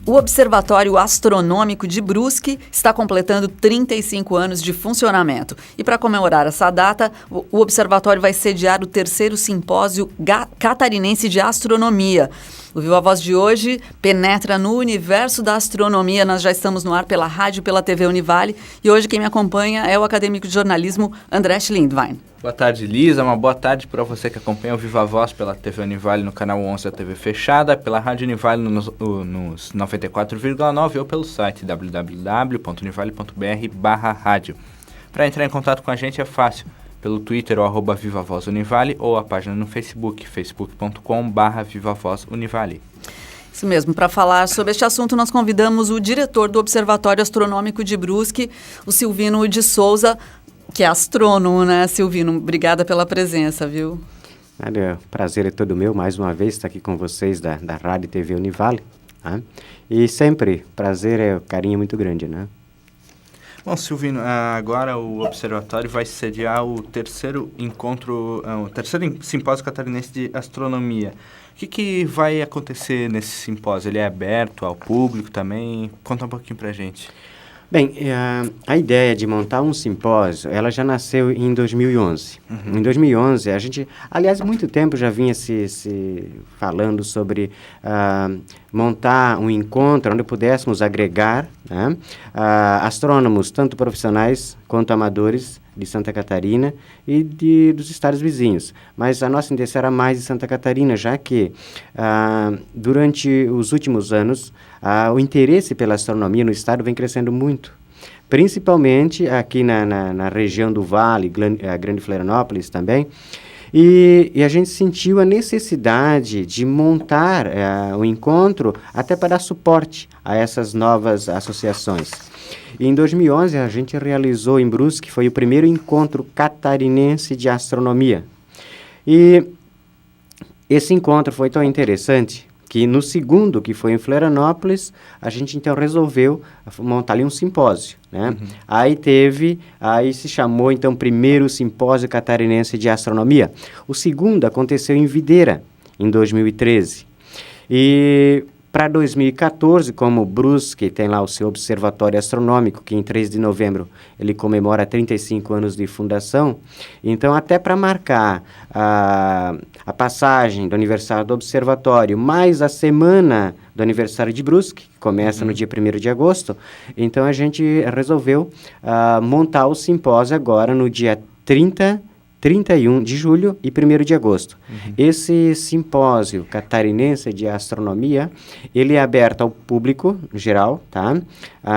O Observatório Astronômico de Brusque está completando 35 anos de funcionamento. E para comemorar essa data, o Observatório vai sediar o 3º Simpósio Catarinense de Astronomia. O Viva Voz de hoje penetra no universo da astronomia. Nós já estamos no ar pela rádio e pela TV Univale. E hoje quem me acompanha é o acadêmico de jornalismo André Schlindwein. Boa tarde, Lisa. Uma boa tarde para você que acompanha o Viva Voz pela TV Univale no canal 11 da TV fechada, pela Rádio Univale nos 94,9 ou pelo site www.univale.br/rádio. Para entrar em contato com a gente é fácil, pelo Twitter ou @VivaVozUnivale ou a página no Facebook, facebook.com/VivaVozUnivale. Isso mesmo, para falar sobre este assunto nós convidamos o diretor do Observatório Astronômico de Brusque, o Silvino de Souza, que é astrônomo, né, Silvino? Obrigada pela presença, viu? O prazer é todo meu, mais uma vez, estar aqui com vocês da Rádio e TV Univale. Né? E sempre, prazer, carinho muito grande, né? Bom, Silvino, agora o Observatório vai sediar o 3º encontro, o 3º Simpósio Catarinense de Astronomia. O que vai acontecer nesse simpósio? Ele é aberto ao público também? Conta um pouquinho pra gente. Bem, a ideia de montar um simpósio, ela já nasceu em 2011. Em 2011, a gente, aliás, há muito tempo já vinha se falando sobre montar um encontro onde pudéssemos agregar, né, astrônomos, tanto profissionais quanto amadores, de Santa Catarina e dos estados vizinhos. Mas a nossa intenção era mais de Santa Catarina, já que durante os últimos anos o interesse pela astronomia no estado vem crescendo muito, principalmente aqui na região do Vale, Grande Florianópolis também. E a gente sentiu a necessidade de montar o encontro até para dar suporte a essas novas associações. E em 2011, a gente realizou em Brusque, foi o primeiro encontro catarinense de astronomia. E esse encontro foi tão interessante que no segundo, que foi em Florianópolis, a gente então resolveu montar ali um simpósio, né? Aí se chamou então primeiro Simpósio Catarinense de Astronomia. O segundo aconteceu em Videira, em 2013. E para 2014, como Brusque tem lá o seu Observatório Astronômico, que em 3 de novembro ele comemora 35 anos de fundação, então até para marcar a passagem do aniversário do Observatório, mais a semana do aniversário de Brusque, que começa no dia 1º de agosto, então a gente resolveu montar o simpósio agora no dia 31 de julho e 1º de agosto. Esse simpósio catarinense de astronomia, ele é aberto ao público geral, tá?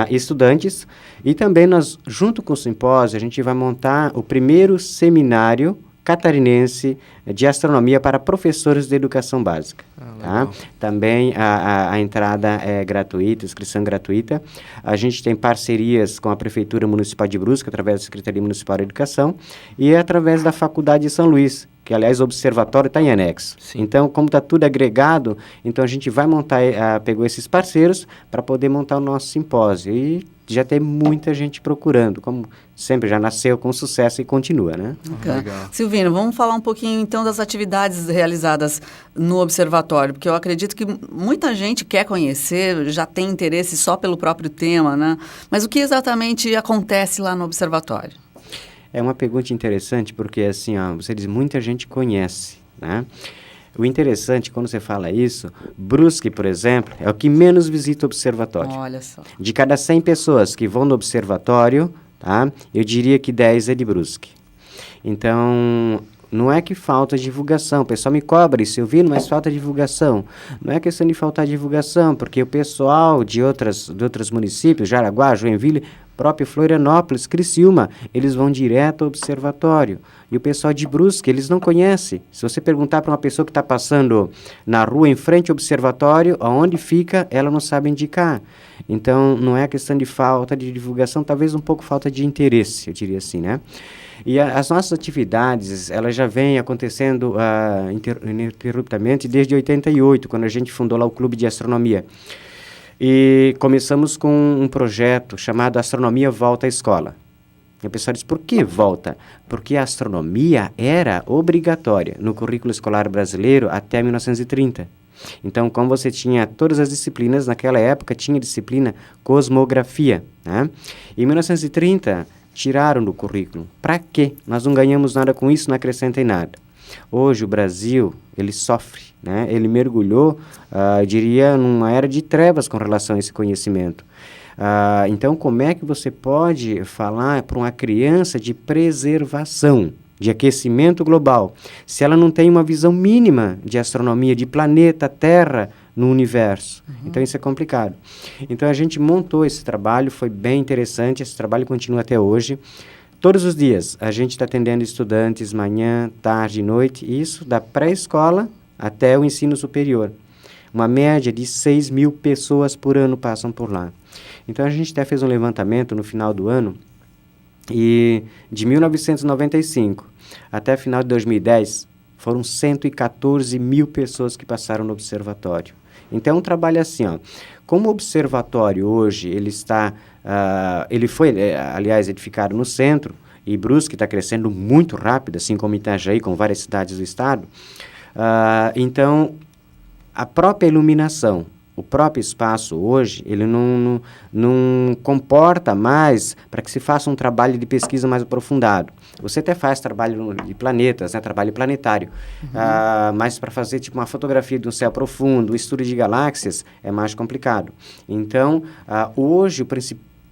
Estudantes, e também nós, junto com o simpósio, a gente vai montar o primeiro seminário catarinense de astronomia para professores de educação básica. Tá? Também a entrada é gratuita, inscrição gratuita. A gente tem parcerias com a Prefeitura Municipal de Brusque, através da Secretaria Municipal de Educação, e através da Faculdade de São Luís, que, aliás, o observatório está em anexo. Sim. Então, como está tudo agregado, então a gente vai montar, pegou esses parceiros para poder montar o nosso simpósio. E já tem muita gente procurando, como sempre já nasceu com sucesso e continua, né? Legal. Silvino, vamos falar um pouquinho então das atividades realizadas no observatório, porque eu acredito que muita gente quer conhecer, já tem interesse só pelo próprio tema, né? Mas o que exatamente acontece lá no observatório? É uma pergunta interessante, porque assim, você diz, muita gente conhece, né? O interessante, quando você fala isso, Brusque, por exemplo, é o que menos visita o observatório. Olha só. De cada 100 pessoas que vão no observatório, tá, eu diria que 10 é de Brusque. Então, não é que falta divulgação. O pessoal me cobra, Silvino, mas falta divulgação. Não é questão de faltar divulgação, porque o pessoal de outros municípios, Jaraguá, Joinville, próprio Florianópolis, Criciúma, eles vão direto ao observatório. E o pessoal de Brusque, eles não conhecem. Se você perguntar para uma pessoa que está passando na rua em frente ao observatório, aonde fica, ela não sabe indicar. Então, não é questão de falta de divulgação, talvez um pouco falta de interesse, eu diria assim, né? E as nossas atividades, elas já vêm acontecendo ininterruptamente desde 88, quando a gente fundou lá o Clube de Astronomia. E começamos com um projeto chamado Astronomia Volta à Escola. E o pessoal diz, por que volta? Porque a astronomia era obrigatória no currículo escolar brasileiro até 1930. Então, como você tinha todas as disciplinas, naquela época tinha disciplina cosmografia, né? Em 1930, tiraram do currículo. Para quê? Nós não ganhamos nada com isso, não acrescenta em nada. Hoje o Brasil, ele sofre, né? Ele mergulhou, eu diria, numa era de trevas com relação a esse conhecimento. Então, como é que você pode falar para uma criança de preservação, de aquecimento global, se ela não tem uma visão mínima de astronomia, de planeta, Terra no universo? Então, isso é complicado. Então, a gente montou esse trabalho, foi bem interessante, esse trabalho continua até hoje. Todos os dias, a gente está atendendo estudantes manhã, tarde e noite, isso da pré-escola até o ensino superior. Uma média de 6.000 pessoas por ano passam por lá. Então, a gente até fez um levantamento no final do ano, e de 1995 até final de 2010, foram 114 mil pessoas que passaram no observatório. Então, é um trabalho assim, ó. Como o observatório hoje, ele foi, aliás, edificado no centro, e Brusque está crescendo muito rápido, assim como Itajaí, com várias cidades do estado. Então, a própria iluminação, o próprio espaço hoje, ele não comporta mais para que se faça um trabalho de pesquisa mais aprofundado. Você até faz trabalho de planetas, né, trabalho planetário, mas para fazer tipo uma fotografia de um céu profundo, um estudo de galáxias, é mais complicado. Então, hoje,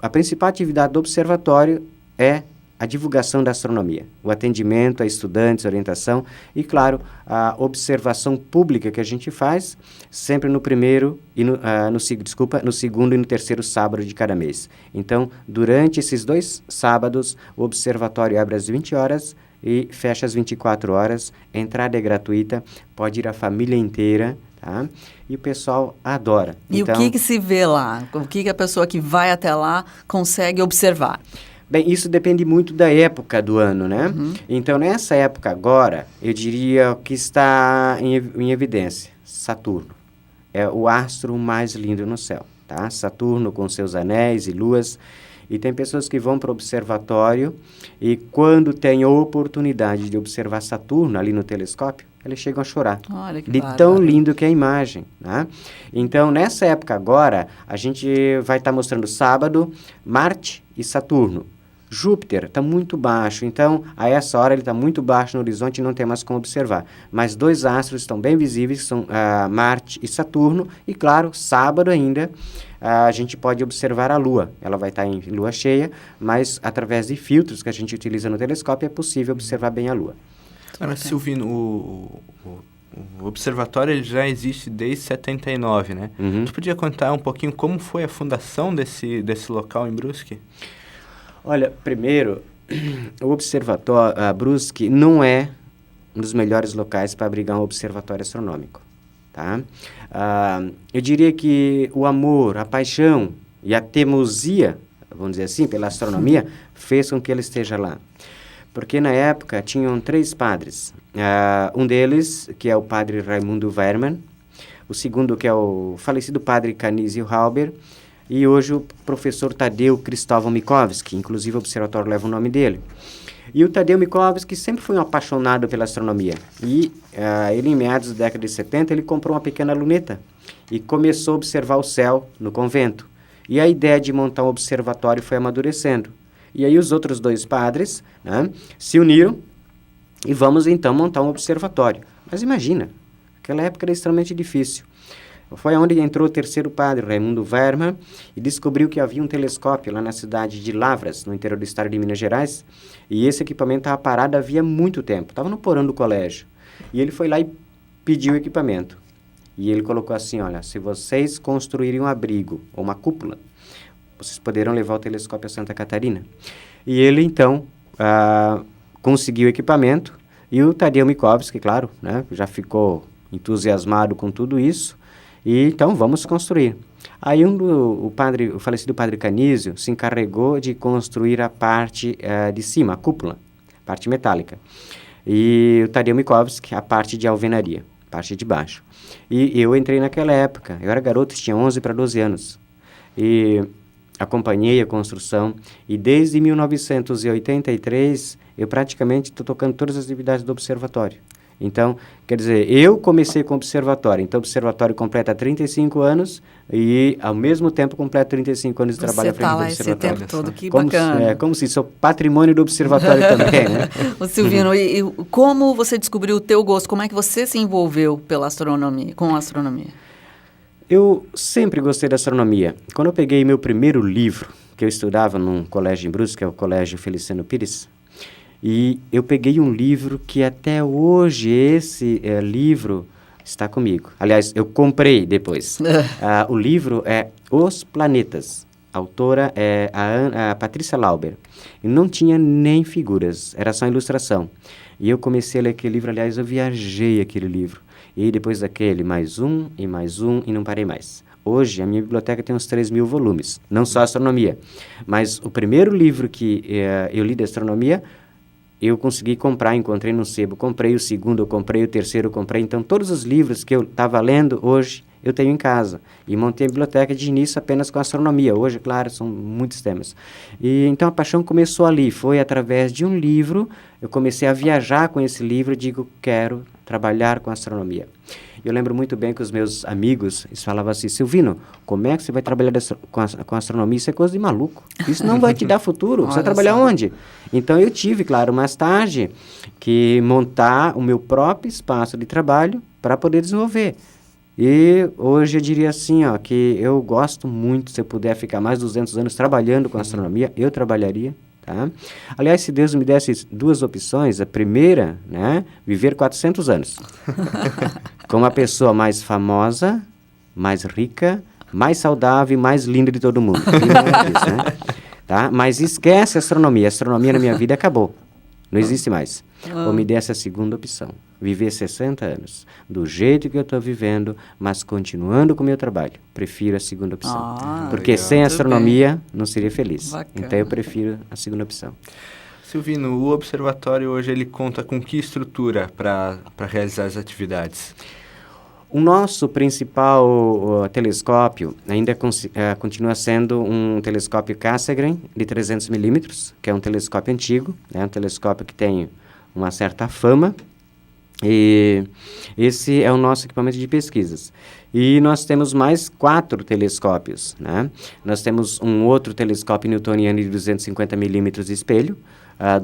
a principal atividade do observatório é a divulgação da astronomia, o atendimento a estudantes, orientação e, claro, a observação pública que a gente faz sempre no primeiro e no segundo e no terceiro sábado de cada mês. Então, durante esses 2 sábados, o observatório abre às 20 horas e fecha às 24 horas. A entrada é gratuita, pode ir a família inteira, tá? E o pessoal adora. E então, o que se vê lá? O que a pessoa que vai até lá consegue observar? Bem, isso depende muito da época do ano, né? Então, nessa época agora, eu diria que está em evidência, Saturno. É o astro mais lindo no céu, tá? Saturno com seus anéis e luas. E tem pessoas que vão para o observatório e quando tem a oportunidade de observar Saturno ali no telescópio, eles chegam a chorar. Olha que de tão lindo que é a imagem, né? Então, nessa época agora, a gente vai estar mostrando sábado, Marte e Saturno. Júpiter está muito baixo, então a essa hora ele está muito baixo no horizonte e não tem mais como observar. Mas 2 astros estão bem visíveis, que são Marte e Saturno, e claro, sábado ainda a gente pode observar a Lua. Ela vai estar em lua cheia, mas através de filtros que a gente utiliza no telescópio é possível observar bem a Lua. Mas Silvino, o observatório ele já existe desde 79, né? Tu podia contar um pouquinho como foi a fundação desse local em Brusque? Olha, primeiro, o observatório Brusque não é um dos melhores locais para abrigar um observatório astronômico, tá? Eu diria que o amor, a paixão e a teimosia, vamos dizer assim, pela astronomia, fez com que ele esteja lá. Porque na época tinham 3 padres. Um deles, que é o padre Raimundo Wehrmann, o segundo, que é o falecido padre Canizio Halber, e hoje o professor Tadeu Cristóvão Mikovski, inclusive o observatório leva o nome dele. E o Tadeu Mikovski sempre foi um apaixonado pela astronomia. E ele, em meados da década de 70, ele comprou uma pequena luneta e começou a observar o céu no convento. E a ideia de montar um observatório foi amadurecendo. E aí os outros 2 padres, né, se uniram e vamos então montar um observatório. Mas imagina, aquela época era extremamente difícil. Foi onde entrou o terceiro padre, Raimundo Wehrmann, e descobriu que havia um telescópio lá na cidade de Lavras, no interior do estado de Minas Gerais, e esse equipamento estava parado havia muito tempo, estava no porão do colégio. E ele foi lá e pediu o equipamento. E ele colocou assim, olha, se vocês construírem um abrigo ou uma cúpula, vocês poderão levar o telescópio a Santa Catarina. E ele, então, conseguiu o equipamento, e o Tadeu Mikovski, claro, né, já ficou entusiasmado com tudo isso, e então vamos construir. Aí o falecido padre Canizio se encarregou de construir a parte de cima, a cúpula, parte metálica. E o Tadeu Mikovski, a parte de alvenaria, parte de baixo. E eu entrei naquela época, eu era garoto, tinha 11 para 12 anos. E acompanhei a construção e desde 1983 eu praticamente estou tocando todas as atividades do observatório. Então, quer dizer, eu comecei com o observatório, então o observatório completa 35 anos e, ao mesmo tempo, completa 35 anos de trabalho à frente do observatório. Você tá lá esse tempo todo, que como bacana. como se sou patrimônio do observatório também, né? Ô, Silvino, e como você descobriu o teu gosto? Como é que você se envolveu pela astronomia, com a astronomia? Eu sempre gostei da astronomia. Quando eu peguei meu primeiro livro, que eu estudava num colégio em Brusque, que é o Colégio Feliciano Pires, e eu peguei um livro que até hoje esse livro está comigo. Aliás, eu comprei depois. O livro é Os Planetas. A autora é a Patrícia Lauber. E não tinha nem figuras, era só ilustração. E eu comecei a ler aquele livro, aliás, eu viajei aquele livro. E depois daquele, mais um, e não parei mais. Hoje, a minha biblioteca tem uns 3.000 volumes, não só astronomia. Mas o primeiro livro que eu li de astronomia, eu consegui comprar, encontrei no sebo, comprei o segundo, eu comprei o terceiro, eu comprei. Então, todos os livros que eu estava lendo hoje, eu tenho em casa. E montei a biblioteca de início apenas com astronomia. Hoje, claro, são muitos temas. E então, a paixão começou ali. Foi através de um livro, eu comecei a viajar com esse livro e digo, quero trabalhar com astronomia. Eu lembro muito bem que os meus amigos, eles falavam assim, Silvino, como é que você vai trabalhar com astronomia? Isso é coisa de maluco. Isso não vai te dar futuro. Você vai trabalhar onde? Então, eu tive, claro, mais tarde, que montar o meu próprio espaço de trabalho para poder desenvolver. E hoje eu diria assim, ó, que eu gosto muito, se eu puder ficar mais 200 anos trabalhando com astronomia, eu trabalharia. Tá? Aliás, se Deus me desse duas opções, a primeira, né, viver 400 anos. Com uma pessoa mais famosa, mais rica, mais saudável e mais linda de todo mundo. Isso, né? Tá? Mas esquece a astronomia. A astronomia na minha vida acabou. Não existe mais. Ou me desse a segunda opção. Viver 60 anos, do jeito que eu estou vivendo, mas continuando com o meu trabalho. Prefiro a segunda opção. Porque legal. Sem astronomia, não seria feliz. Bacana. Então, eu prefiro a segunda opção. Silvino, o observatório hoje ele conta com que estrutura para realizar as atividades? O nosso principal telescópio ainda continua sendo um telescópio Cassegrain de 300 milímetros, que é um telescópio antigo, né, um telescópio que tem uma certa fama. E esse é o nosso equipamento de pesquisas. E nós temos mais 4 telescópios, né? Nós temos um outro telescópio newtoniano de 250 milímetros de espelho,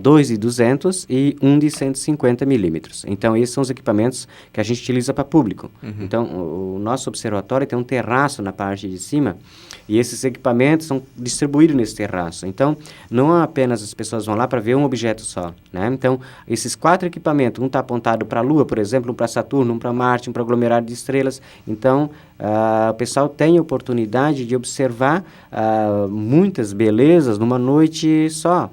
2 de 200 e um de 150 milímetros. Então, esses são os equipamentos que a gente utiliza para público. Então, o nosso observatório tem um terraço na parte de cima e esses equipamentos são distribuídos nesse terraço. Então, não apenas as pessoas vão lá para ver um objeto só, né? Então, esses 4 equipamentos, um está apontado para a Lua, por exemplo, um para Saturno, um para Marte, um para aglomerado de estrelas. Então, o pessoal tem a oportunidade de observar muitas belezas numa noite só.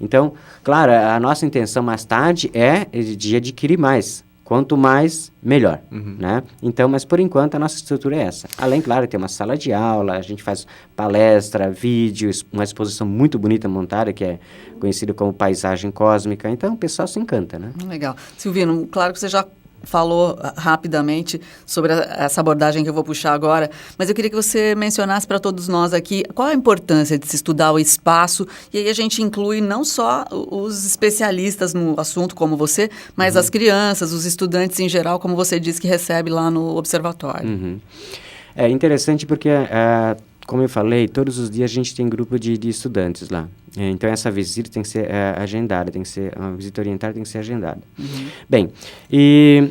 Então, claro, a nossa intenção mais tarde é de adquirir mais. Quanto mais, melhor, né? Então, mas por enquanto a nossa estrutura é essa. Além, claro, tem uma sala de aula, a gente faz palestra, vídeos, uma exposição muito bonita montada, que é conhecida como paisagem cósmica. Então, o pessoal se encanta, né? Legal. Silvino, claro que você já falou rapidamente sobre essa abordagem que eu vou puxar agora, mas eu queria que você mencionasse para todos nós aqui qual a importância de se estudar o espaço, e aí a gente inclui não só os especialistas no assunto como você, mas as crianças, os estudantes em geral, como você disse que recebe lá no observatório. É interessante porque, como eu falei, todos os dias a gente tem grupo de estudantes lá. Então, essa visita tem que ser agendada, uma visita orientada tem que ser agendada. Bem, e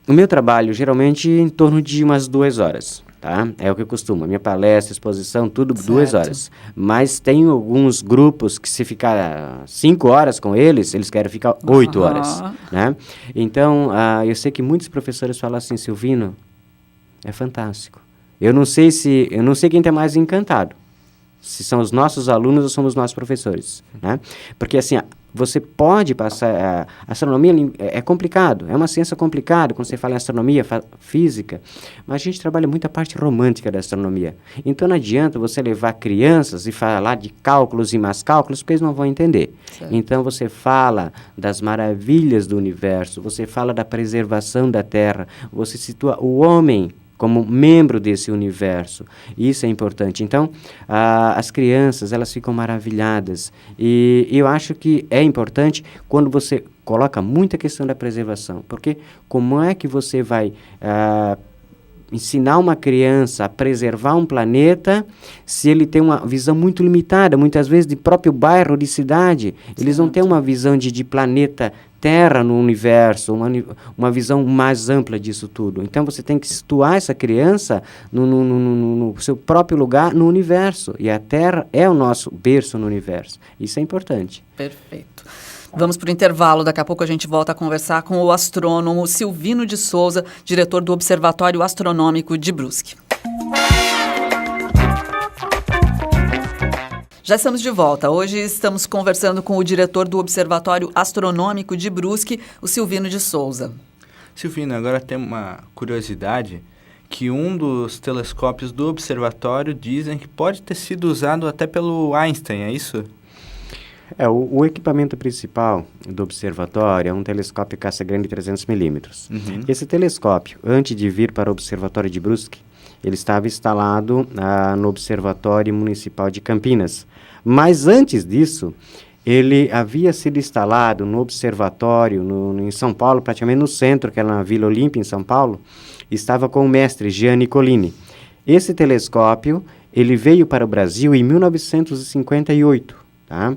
o meu trabalho, geralmente, em torno de umas 2 horas, tá? É o que eu costumo. A minha palestra, exposição, tudo certo. 2 horas. Mas tem alguns grupos que se ficar 5 horas com eles querem ficar 8 horas, né? Então, eu sei que muitos professores falam assim, Silvino, é fantástico. Eu não sei quem está mais encantado. Se são os nossos alunos ou somos os nossos professores, né? Porque, assim, você pode passar... A astronomia é complicado, é uma ciência complicada quando você fala em astronomia, física, mas a gente trabalha muito a parte romântica da astronomia. Então, não adianta você levar crianças e falar de cálculos e mais cálculos, porque eles não vão entender. Certo. Então, você fala das maravilhas do universo, você fala da preservação da Terra, você situa o homem como membro desse universo. Isso é importante. Então, as crianças, elas ficam maravilhadas. E eu acho que é importante quando você coloca muita questão da preservação. Porque como é que você vai ensinar uma criança a preservar um planeta se ele tem uma visão muito limitada, muitas vezes de próprio bairro, de cidade? Eles não têm uma visão de planeta Terra no universo, uma visão mais ampla disso tudo. Então, você tem que situar essa criança no seu próprio lugar no universo. E a Terra é o nosso berço no universo. Isso é importante. Perfeito. Vamos para o intervalo. Daqui a pouco a gente volta a conversar com o astrônomo Silvino de Souza, diretor do Observatório Astronômico de Brusque. Já estamos de volta. Hoje estamos conversando com o diretor do Observatório Astronômico de Brusque, o Silvino de Souza. Silvino, agora tem uma curiosidade que um dos telescópios do observatório dizem que pode ter sido usado até pelo Einstein, é isso? O equipamento principal do observatório é um telescópio caça grande 300mm. Uhum. Esse telescópio, antes de vir para o Observatório de Brusque, ele estava instalado no Observatório Municipal de Campinas. Mas antes disso, ele havia sido instalado no observatório em São Paulo, praticamente no centro, que era na Vila Olímpia, em São Paulo. Estava com o mestre Jean Nicolini. Esse telescópio, ele veio para o Brasil em 1958, tá?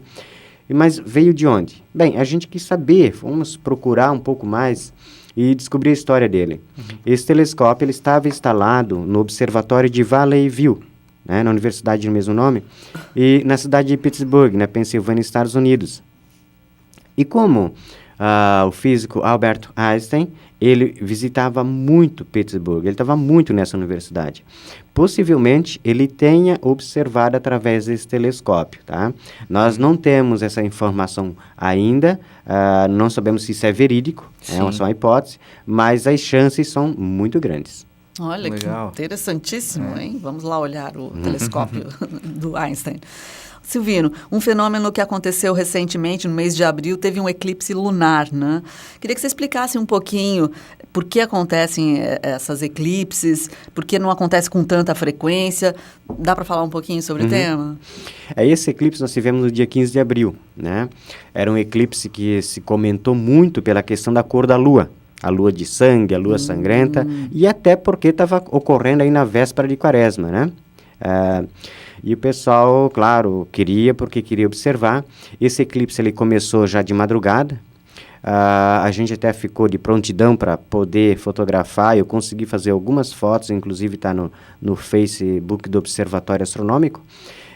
Mas veio de onde? Bem, a gente quis saber, fomos procurar um pouco mais e descobrir a história dele. Uhum. Esse telescópio ele estava instalado no Observatório de Valley View, né, na universidade do mesmo nome, e na cidade de Pittsburgh, na Pensilvânia, Estados Unidos. E como o físico Albert Einstein, ele visitava muito Pittsburgh, ele estava muito nessa universidade. Possivelmente, ele tenha observado através desse telescópio, tá? Nós não temos essa informação ainda, não sabemos se isso é verídico, é só uma hipótese, mas as chances são muito grandes. Olha, legal. Que interessantíssimo, hein? Vamos lá olhar o telescópio do Einstein. Silvino, um fenômeno que aconteceu recentemente, no mês de abril, teve um eclipse lunar, né? Queria que você explicasse um pouquinho por que acontecem essas eclipses, por que não acontece com tanta frequência. Dá para falar um pouquinho sobre o tema? Esse eclipse nós tivemos no dia 15 de abril, né? Era um eclipse que se comentou muito pela questão da cor da Lua. A lua de sangue, a lua sangrenta, e até porque estava ocorrendo aí na véspera de Quaresma, né? E o pessoal, claro, queria observar. Esse eclipse ele começou já de madrugada. A gente até ficou de prontidão para poder fotografar. Eu consegui fazer algumas fotos, inclusive está no Facebook do Observatório Astronômico.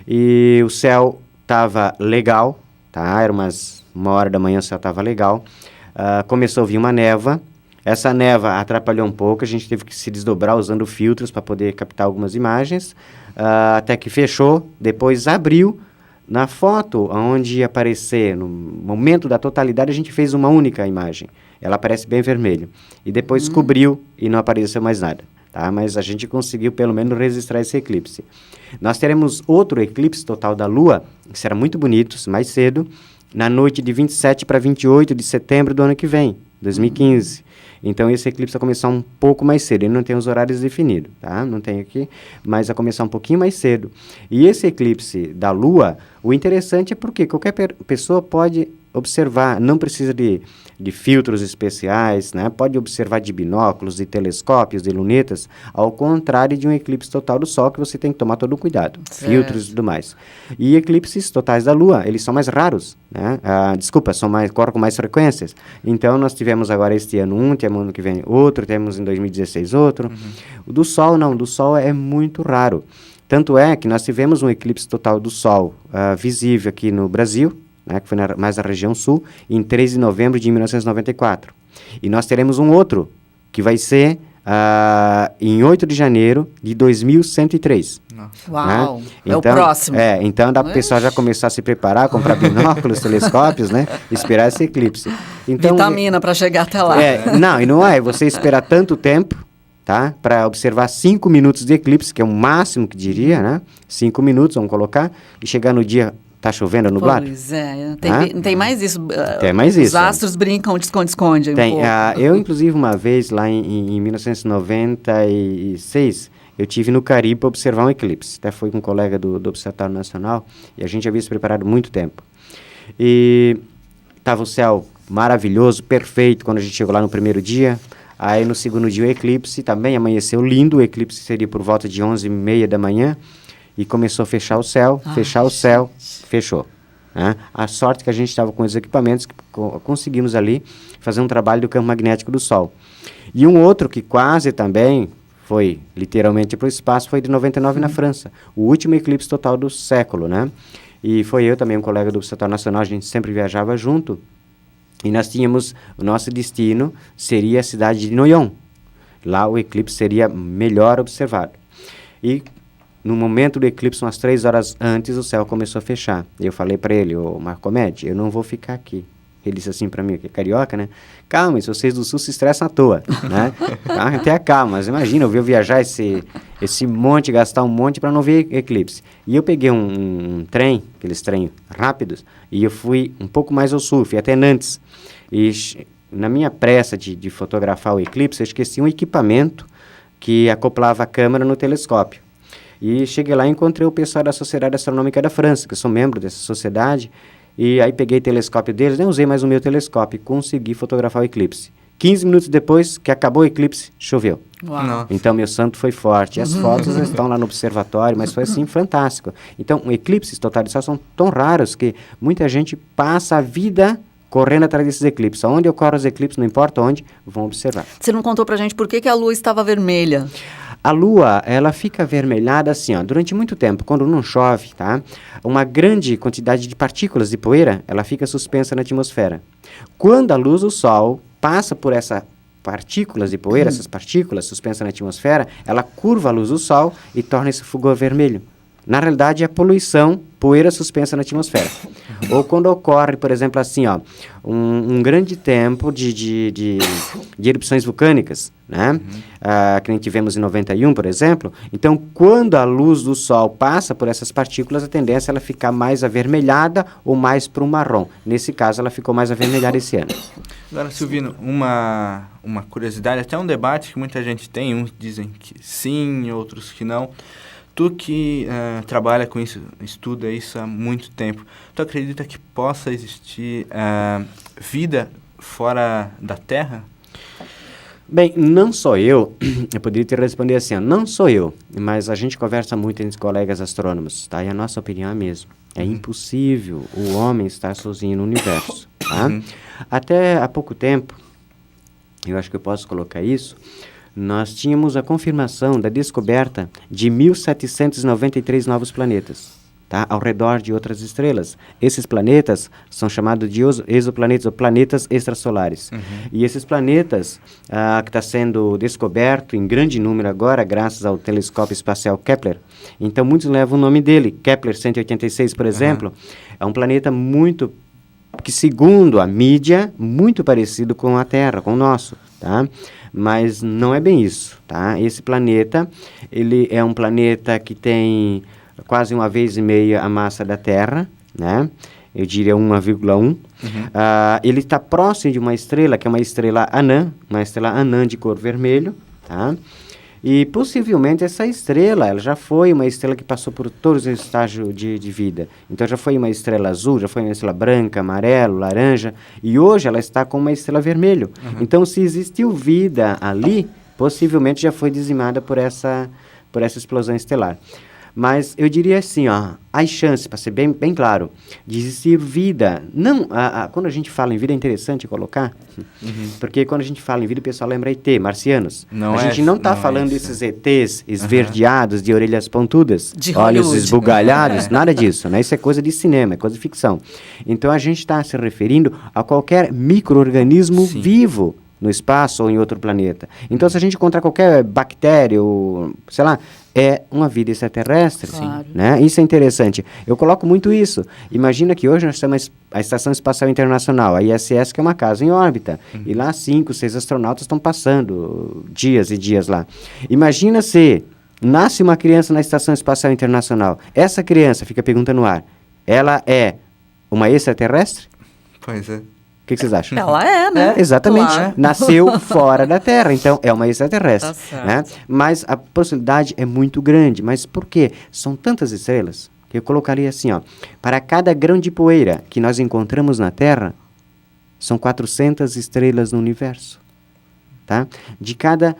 E o céu estava legal, tá? Era uma hora da manhã, o céu estava legal. Começou a vir uma névoa. Essa névoa atrapalhou um pouco, a gente teve que se desdobrar usando filtros para poder captar algumas imagens, até que fechou, depois abriu. Na foto, onde ia aparecer, no momento da totalidade, a gente fez uma única imagem. Ela aparece bem vermelho. E depois cobriu e não apareceu mais nada. Tá? Mas a gente conseguiu, pelo menos, registrar esse eclipse. Nós teremos outro eclipse total da Lua, que será muito bonito, mais cedo, na noite de 27 para 28 de setembro do ano que vem, 2015. Então, esse eclipse vai começar um pouco mais cedo. Ele não tem os horários definidos, tá? Não tem aqui, mas vai começar um pouquinho mais cedo. E esse eclipse da Lua, o interessante é porque qualquer pessoa pode observar, não precisa de filtros especiais, né? Pode observar de binóculos, de telescópios, de lunetas, ao contrário de um eclipse total do Sol, que você tem que tomar todo o cuidado, filtros e tudo mais. E eclipses totais da Lua, eles são mais raros, né? Ocorrem com mais frequências. Então, nós tivemos agora este ano temos ano que vem outro, temos em 2016 outro. O do Sol, não, do Sol é muito raro. Tanto é que nós tivemos um eclipse total do Sol visível aqui no Brasil, né, que foi mais na região sul, em 3 de novembro de 1994. E nós teremos um outro, que vai ser em 8 de janeiro de 2103. Uau! Né? Então, é o próximo. Então dá para o pessoal já começar a se preparar, comprar binóculos, telescópios, né? Esperar esse eclipse. Então, vitamina para chegar até lá. Não é você esperar tanto tempo, tá? Para observar 5 minutos de eclipse, que é o máximo que diria, né? 5 minutos, vamos colocar, e chegar no dia Tá chovendo ou nublado? Pois é, tem mais isso. Tem mais isso. Os astros brincam de esconde-esconde. Tem. Eu, inclusive, uma vez, lá em 1996, eu tive no Caribe para observar um eclipse. Até fui com um colega do Observatório Nacional e a gente havia se preparado muito tempo. E estava o céu maravilhoso, perfeito, quando a gente chegou lá no primeiro dia. Aí, no segundo dia, o eclipse também amanheceu lindo. O eclipse seria por volta de 11h30 da manhã. E começou a fechar o céu, fechou. Né? A sorte que a gente estava com os equipamentos que conseguimos ali fazer um trabalho do campo magnético do Sol. E um outro que quase também foi literalmente para o espaço foi de 99 na França, o último eclipse total do século, né? E foi eu também, um colega do Observatório Nacional, a gente sempre viajava junto, e nós tínhamos, o nosso destino seria a cidade de Noyon. Lá o eclipse seria melhor observado. E no momento do eclipse, umas 3 horas antes, o céu começou a fechar. Eu falei para ele, Marcomede, eu não vou ficar aqui. Ele disse assim para mim, que é carioca, né? Calma, se vocês do Sul se estressam à toa, né? Até calma, mas imagina, eu vim viajar esse monte, gastar um monte para não ver eclipse. E eu peguei um trem, aqueles trem rápidos, e eu fui um pouco mais ao sul, fui até Nantes. E na minha pressa de fotografar o eclipse, eu esqueci um equipamento que acoplava a câmera no telescópio. E cheguei lá e encontrei o pessoal da Sociedade Astronômica da França, que eu sou membro dessa sociedade, e aí peguei o telescópio deles, nem usei mais o meu telescópio, e consegui fotografar o eclipse. 15 minutos depois que acabou o eclipse, choveu. Uau. Então, meu santo foi forte. As fotos estão lá no observatório, mas foi assim, fantástico. Então, eclipses totais de sol são tão raros que muita gente passa a vida correndo atrás desses eclipses. Onde ocorrem os eclipses, não importa onde, vão observar. Você não contou pra gente por que a Lua estava vermelha? A Lua, ela fica avermelhada assim, ó, durante muito tempo, quando não chove, tá? Uma grande quantidade de partículas de poeira, ela fica suspensa na atmosfera. Quando a luz do Sol passa por essas partículas de poeira, essas partículas suspensas na atmosfera, ela curva a luz do Sol e torna esse fulgor vermelho. Na realidade, é a poluição, poeira suspensa na atmosfera. Ou quando ocorre, por exemplo, assim, ó, um grande tempo de erupções vulcânicas, né? Que nem tivemos em 91, por exemplo. Então, quando a luz do Sol passa por essas partículas, a tendência é ela ficar mais avermelhada ou mais para o marrom. Nesse caso, ela ficou mais avermelhada esse ano. Agora, Silvino, uma curiosidade, até um debate que muita gente tem, uns dizem que sim, outros que não. Tu que trabalha com isso, estuda isso há muito tempo, tu acredita que possa existir vida fora da Terra? Bem, não sou eu poderia te responder assim, não sou eu, mas a gente conversa muito entre colegas astrônomos, tá? E a nossa opinião é a mesma. É impossível o homem estar sozinho no universo, tá? Até há pouco tempo, eu acho que eu posso colocar isso, nós tínhamos a confirmação da descoberta de 1.793 novos planetas, tá? Ao redor de outras estrelas. Esses planetas são chamados de exoplanetas ou planetas extrasolares. E esses planetas que está sendo descoberto em grande número agora, graças ao telescópio espacial Kepler. Então, muitos levam o nome dele. Kepler 186, por exemplo, é um planeta muito, que segundo a mídia, muito parecido com a Terra, com o nosso, tá? Mas não é bem isso, tá? Esse planeta, ele é um planeta que tem quase 1,5 vezes a massa da Terra, né? Eu diria 1,1. Ele está próximo de uma estrela, que é uma estrela anã de cor vermelho, tá? E possivelmente essa estrela, ela já foi uma estrela que passou por todos os estágios de vida. Então já foi uma estrela azul, já foi uma estrela branca, amarelo, laranja, e hoje ela está com uma estrela vermelho. Então se existiu vida ali, possivelmente já foi dizimada por essa explosão estelar. Mas eu diria assim, ó, há chance, para ser bem claro, de existir vida. Não, quando a gente fala em vida, é interessante colocar, porque quando a gente fala em vida, o pessoal lembra ET, marcianos. A gente não está falando desses ETs esverdeados, de orelhas pontudas, de olhos Hollywood. esbugalhados, nada disso, né? Isso é coisa de cinema, é coisa de ficção. Então a gente está se referindo a qualquer micro-organismo vivo no espaço ou em outro planeta. Então, se a gente encontrar qualquer bactéria, ou, sei lá, é uma vida extraterrestre. Claro. Né? Isso é interessante. Eu coloco muito isso. Imagina que hoje nós temos a Estação Espacial Internacional, a ISS, que é uma casa em órbita. E lá 5, 6 astronautas estão passando dias e dias lá. Imagina se nasce uma criança na Estação Espacial Internacional. Essa criança, fica a pergunta no ar, ela é uma extraterrestre? Pois é. O que vocês acham? Ela é, né? Exatamente. Claro. Nasceu fora da Terra, então é uma extraterrestre. Tá certo. Né? Mas a possibilidade é muito grande. Mas por quê? São tantas estrelas que eu colocaria assim, ó. Para cada grão de poeira que nós encontramos na Terra, são 400 estrelas no universo. Tá? De cada,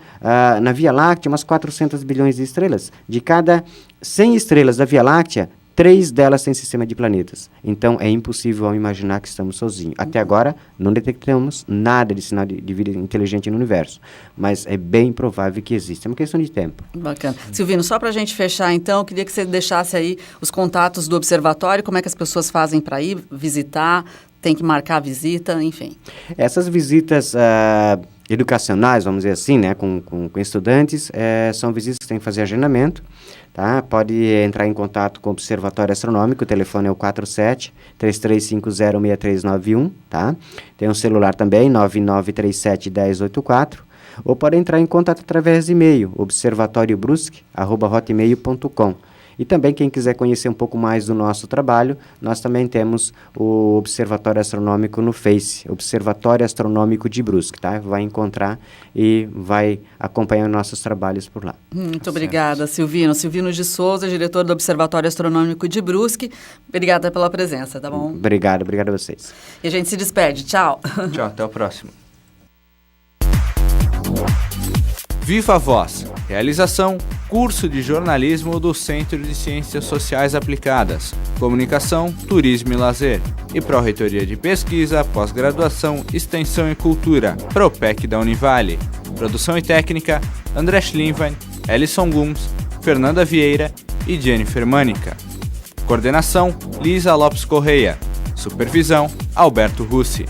na Via Láctea, umas 400 bilhões de estrelas. De cada 100 estrelas da Via Láctea, 3 delas têm sistema de planetas. Então, é impossível imaginar que estamos sozinhos. Até agora, não detectamos nada de sinal de vida inteligente no universo. Mas é bem provável que exista. É uma questão de tempo. Bacana. Silvino, só para a gente fechar, então, eu queria que você deixasse aí os contatos do observatório, como é que as pessoas fazem para ir visitar, tem que marcar a visita, enfim. Essas visitas educacionais, vamos dizer assim, né, com estudantes, são visitas que tem que fazer agendamento. Tá? Pode entrar em contato com o Observatório Astronômico, o telefone é o 47-3350-6391, tá? Tem um celular também, 9937-1084, ou pode entrar em contato através de e-mail, observatoriobrusque@hotmail.com. E também, quem quiser conhecer um pouco mais do nosso trabalho, nós também temos o Observatório Astronômico no Face, Observatório Astronômico de Brusque, tá? Vai encontrar e vai acompanhar nossos trabalhos por lá. Muito obrigada, Silvino. Silvino de Souza, diretor do Observatório Astronômico de Brusque. Obrigada pela presença, tá bom? Obrigado a vocês. E a gente se despede. Tchau. Tchau, até o próximo. Viva a Voz. Realização: curso de jornalismo do Centro de Ciências Sociais Aplicadas, Comunicação, Turismo e Lazer e Pró-Reitoria de Pesquisa, Pós-Graduação, Extensão e Cultura, Propec da Univale. Produção e técnica: André Schlinwein, Ellison Gumes, Fernanda Vieira e Jennifer Mânica. Coordenação: Lisa Lopes Correia. Supervisão: Alberto Russi.